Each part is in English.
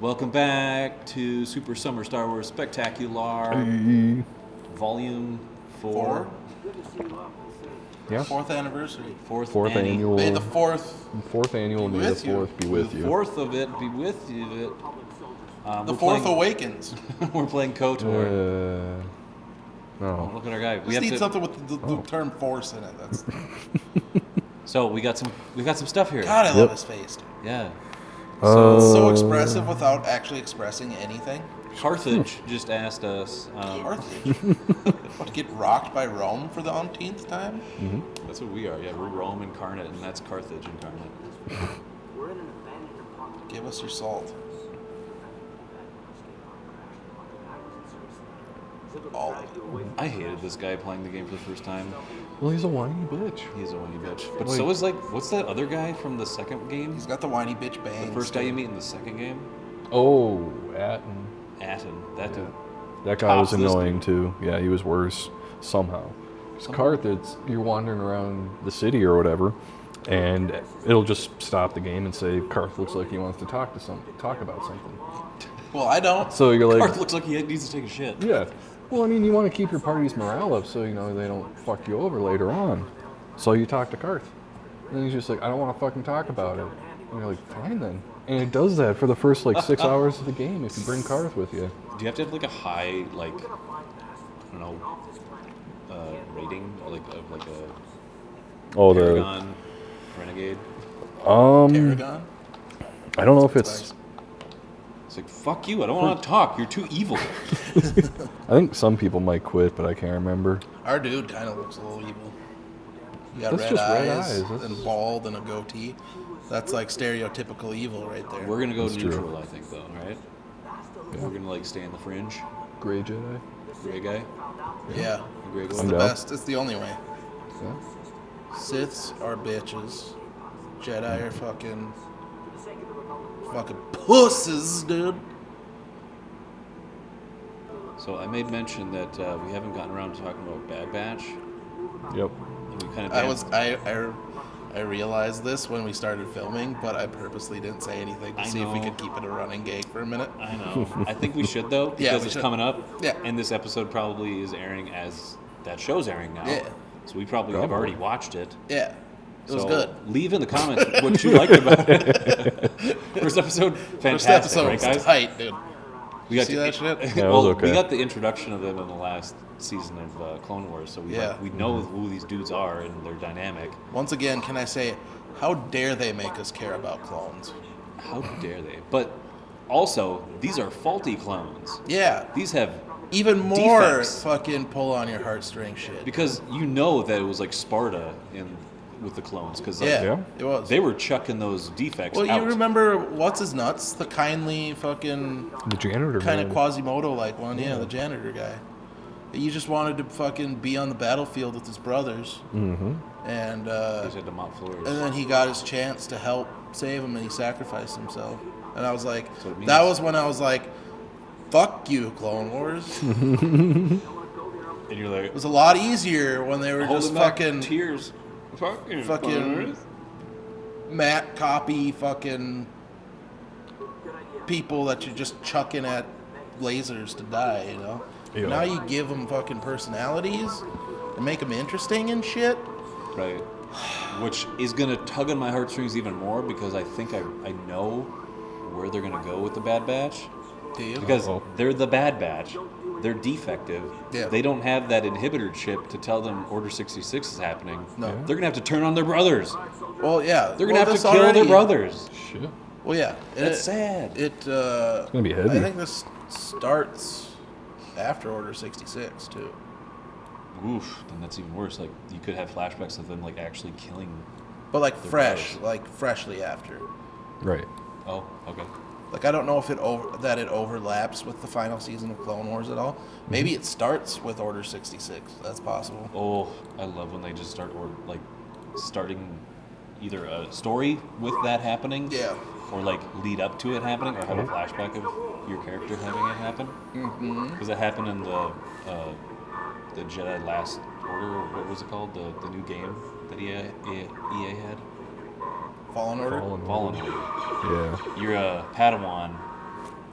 Welcome back to Super Summer Star Wars Spectacular, Volume 4. Yeah. Fourth anniversary. Fourth Annual. May the fourth. Fourth annual. Be May the with you. fourth be with you. Fourth of it be with you. The fourth awakens. We're playing KOTOR. No. Look at our guy. We Just have need to, something with the term force in it. That's So we've got some stuff here. God, I love his face. Dude. Yeah. So expressive without actually expressing anything. Carthage just asked us. Carthage. What, to get rocked by Rome for the umpteenth time? That's what we are. Yeah, we're Rome incarnate, and that's Carthage incarnate. Give us your salt. All of it. I hated this guy playing the game for the first time. Well, he's a whiny bitch. He's a whiny bitch. But Like- so is what's that other guy from the second game? He's got the whiny bitch bangs. The first guy you meet in the second game? Oh, Atten. Atten. That dude. That guy was Tops this annoying too. Yeah, he was worse somehow. Because Carthage, you're wandering around the city or whatever, and it'll just stop the game and say, Carth looks like he wants to talk about something. Well, I don't. So you're like, Carth looks like he needs to take a shit. yeah. Well, I mean, you want to keep your party's morale up so, they don't fuck you over later on. So you talk to Carth. And he's just like, I don't want to fucking talk about it. And you're like, fine then. And it does that for the first, 6 hours of the game if you bring Carth with you. Do you have to have a high, I don't know, rating? Or of a Oh, Paragon Renegade? Aragon? I don't know if it's... It's like, fuck you, I don't want to talk. You're too evil. I think some people might quit, but I can't remember. Our dude kind of looks a little evil. He got That's red just eyes, red eyes. That's- and bald and a goatee. That's like stereotypical evil right there. We're going to go That's neutral, true. I think, though, right? Yeah. We're going to, stay in the fringe. Gray Jedi. Gray guy. Yeah, The gray it's guy. I'm the down. best. It's the only way. Yeah. Siths are bitches. Jedi are fucking pusses, dude. So I made mention that we haven't gotten around to talking about Bad Batch. Yep. And we kind of I realized this when we started filming, but I purposely didn't say anything to I see if we know. could keep it a running gag for a minute. I know. I think we should though, because Yeah, we it's should. coming up. Yeah. And this episode probably is airing as that show's airing now. Yeah. So we probably have Probably. already watched it. Yeah, it was So good. Leave in the comments what you liked about it. First episode, fantastic, First episode right, was guys? tight, dude. We got See that shit? Yeah, it was okay. We got the introduction of them in the last season of Clone Wars, so we know who these dudes are and their dynamic. Once again, can I say, how dare they make us care about clones? How dare they? But also, these are faulty clones. Yeah, These have even more defects. fucking pull on your heartstring shit. Because you know that it was like Sparta with the clones, because Yeah. It was. they were chucking those defects Well, out. you remember what's his nuts? The kindly fucking The janitor kind of man. Quasimodo like one, yeah, the janitor guy. He just wanted to fucking be on the battlefield with his brothers, Mm-hmm. and They just had to mop floors. and then he got his chance to help save him, and he sacrificed himself. And I was like, So it that means- was when I was like, fuck you, Clone Wars. It And you're like, was a lot easier when they were just holding back fucking tears. fucking Matt copy fucking people that you're just chucking at lasers to die, you know? Yeah. Now you give them fucking personalities and make them interesting and shit. Right. Which is going to tug on my heartstrings even more because I think I know where they're going to go with the Bad Batch. Do you? Because Uh-oh. they're the Bad Batch. They're defective. Yeah. They don't have that inhibitor chip to tell them Order 66 is happening. No. Yeah. They're going to have to turn on their brothers. Well, yeah. They're going to have this to kill already- their brothers. Shit. Well, yeah. That's sad. It's gonna be heavy. I think this starts after Order 66 too. Oof, then that's even worse. Like, you could have flashbacks of them, actually killing... But like They're fresh, brothers. like freshly after. Right. Oh, okay. Like I don't know if it overlaps with the final season of Clone Wars at all. Maybe it starts with Order 66. That's possible. Oh, I love when they just start, starting either a story with that happening... Yeah. Or lead up to it happening, or have a flashback of your character having it happen. Because it happened in the Jedi Last Order, or what was it called? The new game that EA had. Fallen Order. Fallen Order. Yeah. You're a Padawan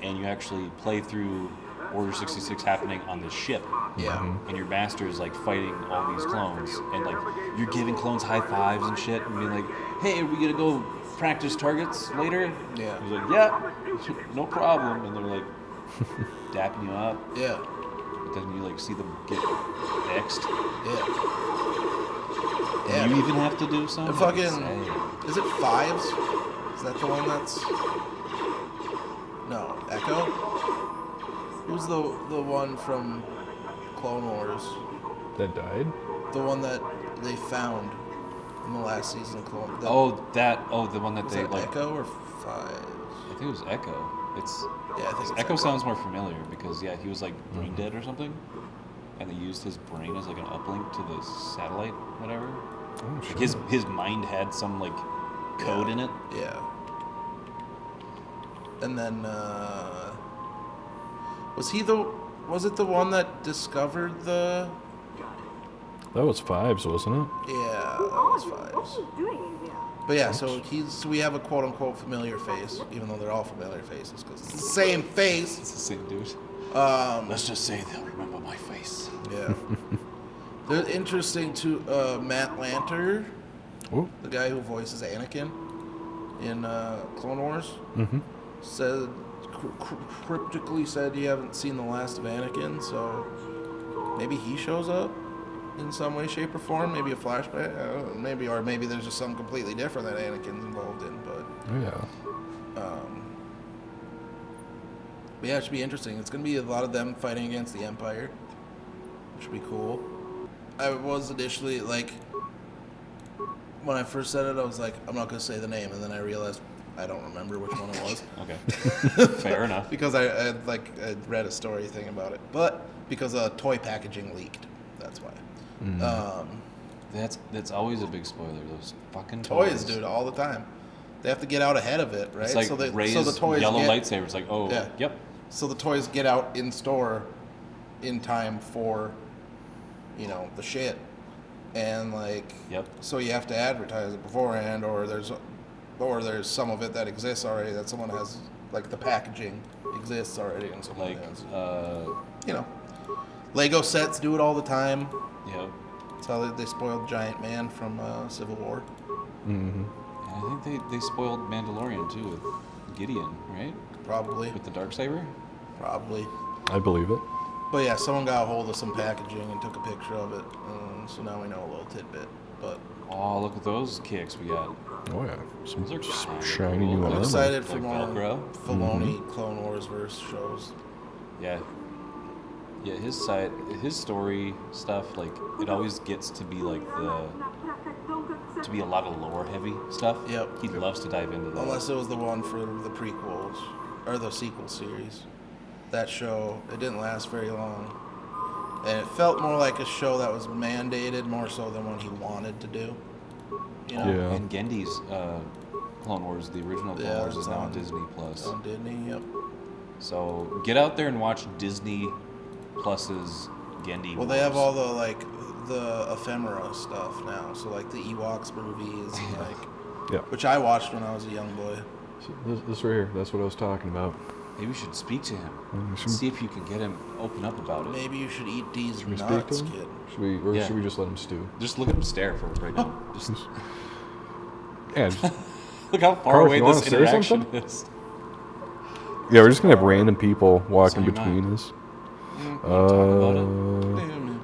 and you actually play through Order 66 happening on this ship. Yeah. And your master is like fighting all these clones, and like you're giving clones high fives and shit, and being like, "Hey, are we gonna go practice targets later?" Yeah. He's like, "Yeah, no problem," and they're like dapping you up. Yeah. But then you like see them get next. Yeah. And you even have to do something. The fucking, is it Fives? Is that the one that's? No, Echo. Who's the one from Clone Wars? That died? The one that they found in the last season of Clone. The one that Was they that like. Echo or Fives? I think it was Echo. Yeah, I think it's Echo sounds more familiar because he was like brain dead or something, and they used his brain as like an uplink to the satellite, whatever. Oh, Like sure. his mind had some like code in it. Yeah. And then was it the one that discovered the? That was Fives, wasn't it? Yeah, that was Fives. But yeah, so we have a quote unquote familiar face, even though they're all familiar faces because it's the same face. It's the same dude. Let's just say they'll remember my face. Yeah. They're interesting to Matt Lanter, Oh. the guy who voices Anakin in Clone Wars, said cryptically said you haven't seen the last of Anakin, so maybe he shows up in some way, shape, or form. Maybe a flashback, maybe there's just something completely different that Anakin's involved in. But yeah, it should be interesting. It's gonna be a lot of them fighting against the Empire, which should be cool. I was initially like, when I first said it, I was like, I'm not gonna say the name, and then I realized I don't remember which one it was. Okay. Fair enough. Because I read a story thing about it, but because toy packaging leaked, that's why. That's always a big spoiler. Those fucking Toys, dude, all the time. They have to get out ahead of it, right? It's like Rey's the toys yellow lightsabers. Like, oh, Yeah. yep. So the toys get out in store in time for, the shit, and like, Yep. so you have to advertise it beforehand, or there's some of it that exists already that someone has, like the packaging exists already, and something Like, Lego sets do it all the time. yep. That's how they spoiled Giant Man from Civil War. And I think they spoiled Mandalorian too with Gideon, right? Probably. With the Darksaber. Probably. I believe it. But yeah, someone got a hold of some packaging and took a picture of it, so now we know a little tidbit. But Oh, look at those kicks we got. Oh yeah, some Those are shiny. shiny new I'm armor. excited for Like more Velcro? Filoni Clone Wars verse shows. Yeah. Yeah, his story stuff, like it always gets to be like to be a lot of lore heavy stuff. Yep. He loves to dive into that. Unless it was the one for the prequels or the sequel series. That show, it didn't last very long. And it felt more like a show that was mandated more so than one he wanted to do. Yeah. And Gendy's Clone Wars, the original Clone Yeah, Wars, is it's now on on- Disney Plus. On Disney, yep. So get out there and watch Disney Plus's Gendy. Well, they have all the ephemera stuff now. So like the Ewoks movies, and Yeah. which I watched when I was a young boy. This right here, that's what I was talking about. Maybe we should speak to him. should- See if you can get him open up about it. Maybe you should eat these Should we speak nuts, to him? kid. Or Yeah. should we just let him stew? Just look at him stare for right now. Just Yeah, just, look how far Carl, if away you wanna this say interaction something? is. yeah, we're just gonna have random people walking So you're not- between us. Talk about it. Damn.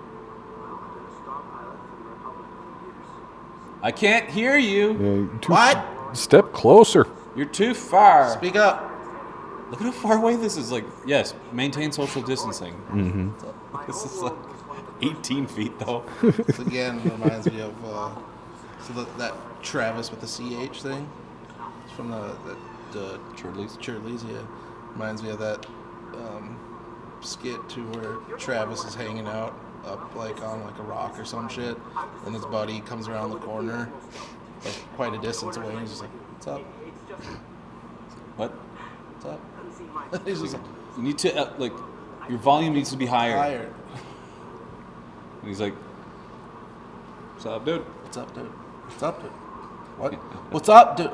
I can't hear you. Yeah, What? Step closer. You're too far. Speak up. Look at how far away this is. Like, yes, maintain social distancing. This is like 18 feet though. This again reminds me of that Travis with the CH thing. It's from the Churdleys. Churdleys, yeah. Reminds me of that skit too where Travis is hanging out up like on like a rock or some shit, and his buddy comes around the corner like quite a distance away, and he's just like, "What's up? What? What's up?" He's just like, You need to like your volume needs to be higher. "Tired. And he's like, "What's up, dude?" What's up, dude? What's up, dude? What? What's up, dude?"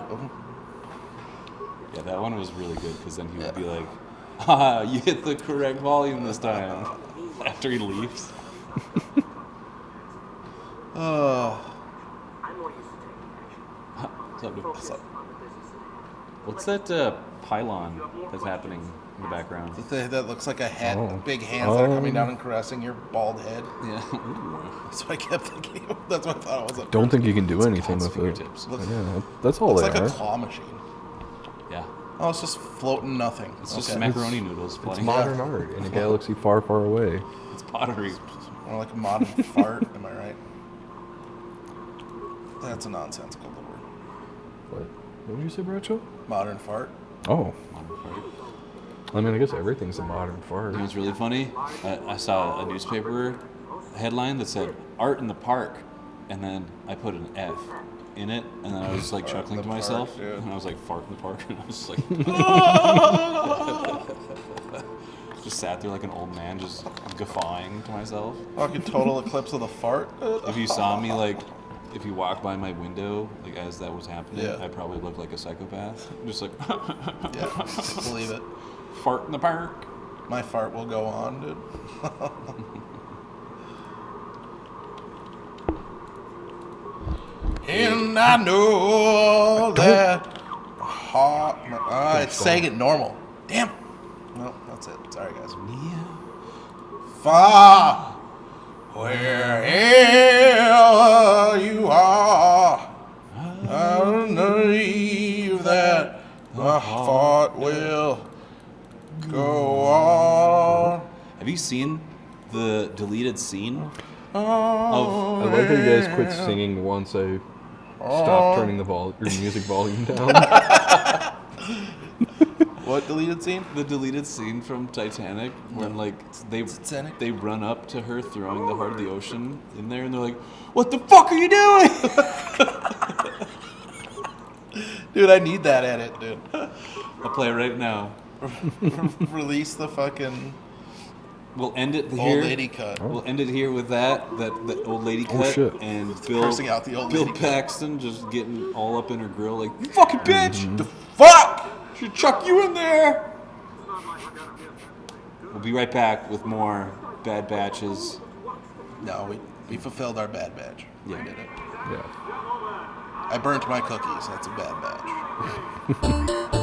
Yeah, that one was really good because then he would be like, Ah, you hit the correct volume this time. After he leaves. Oh. What's up, dude? What's that pylon that's happening in the background? That looks like a head, Oh. big hands that are coming down and caressing your bald head. Yeah. That's what I kept thinking. That's what I thought it was. Don't think you can do anything God's with it. fingertips. Yeah, that's all Looks they like are. a claw machine. Yeah. Oh, it's just floating nothing. It's just Okay. macaroni noodles It's flying. modern art in a galaxy far, far away. It's pottery. Or like a modern fart. Am I right? That's a nonsensical word. What did you say, Bradshaw? Modern fart. Oh, Modern fart. I mean, I guess everything's a modern fart. You know what's really funny? I saw a newspaper headline that said "Art in the Park," and then I put an F in it, and then I was like chuckling in to the myself, park, dude. and I was like "Fart in the Park," and I was like, just sat there like an old man, just guffawing to myself. Fucking total eclipse of the fart. If you saw me like, if you walked by my window like as that was happening, Yeah. I probably looked like a psychopath, just like Yeah, I believe it. fart in the park. My fart will go on, dude. And I know that heart. It's saying it normal. Damn. No, that's it. Sorry, guys. Far wherever you are, I believe that my heart will go on. Have you seen the deleted scene? I like how you guys quit singing once I stopped turning your music volume down. What deleted scene? The deleted scene from Titanic when like Titanic? they run up to her throwing the heart of the ocean in there and they're like, "What the fuck are you doing?" Dude, I need that edit, dude. I'll play it right now. Release the fucking We'll end it old here. lady cut. We'll end it here with that old lady cut shit. and Bill Cursing out the old Bill lady cut. Paxton just getting all up in her grill like, "You fucking bitch! The fuck? Should chuck you in there." We'll be right back with more Bad Batches. No, we fulfilled our bad batch. Yeah. We did it. Yeah. I burnt my cookies. That's a bad batch.